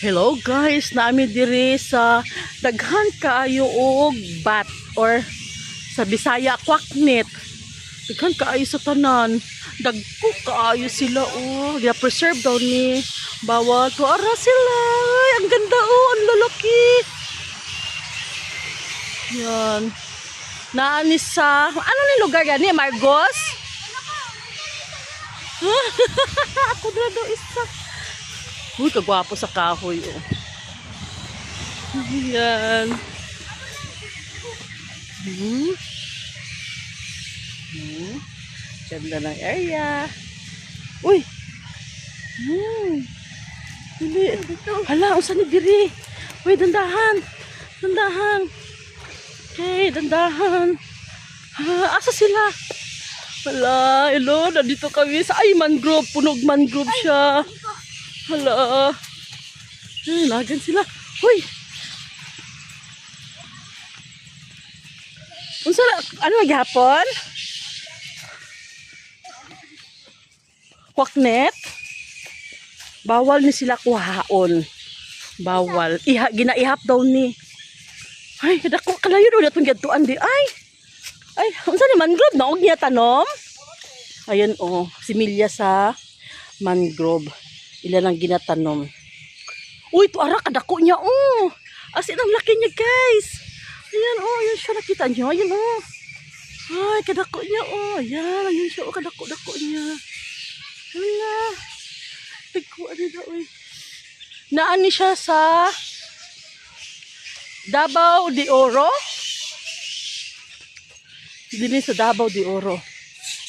Hello guys, nami diri sa daghan kaayo og bat or sa Bisaya kwaknit. Daghan kaayo sa tanan. Dagko kaayo sila Gina-preserve daw ni bawal to ara sila. Ay, ang ganda ang lalaki. Yan. Naani sa ano ni lugar gani, Margos? Ako daw isa. Uy, kagwapo sa kahoy, Ayan. Ganda ng area. Uy. Hindi. Hala, usan ni diri. Uy, dandahan. Dandahan. Okay, dandahan. Asa sila? Hala, hello. Nandito kami sa mangrove. Punog mangrove siya. Hala. Nagan sila. Hoy. Unsa ano maghapon? Kwaknet. Bawal ni sila kuhaon. Bawal. Ginaihap daw ni. Ay, dako kalayo daw datong gadtuan di ay. Ay, unsa ni mangrove na og niya tanom? Ayan similya sa mangrove. Ilan ang ginatanom. Uy, ito ara kadako niya As in, ang laki niya guys. Ayan yun siya, nakita niyo. Ayan Ay, kadako niya Ayan, yun siya kadako-dako niya. Hala. Tagkuan niya daw Naani siya sa Davao de Oro. Dili sa Davao de Oro.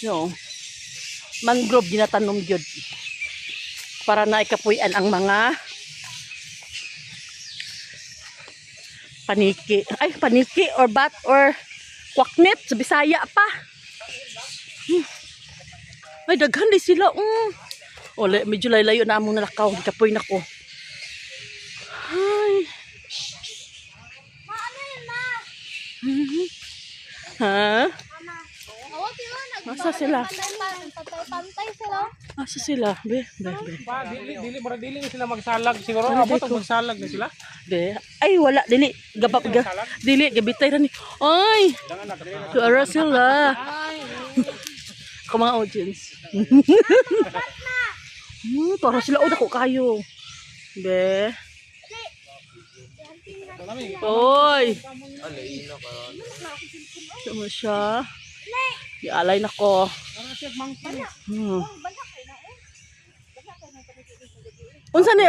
No. Mangrove ginatanom gyud. Para na ikapuyan ang mga paniki or bat or kwaknet sa Bisaya pa. Ay, daghan di sila medyo layo na among nalakaw, ikapuy na ko. Ay. Ha? Asa sila? Pantay sila. Asa sila? Be. Dili sila magsalag siguro. Abot ang magsalag na sila. Be. Ay, wala. Dili. Gabitay na ni. Ay! Tuara sila. Ako mga audience. Tuara sila. Dako kayo. Be. Oy! Sama siya. Ialay na ko. Unsa ni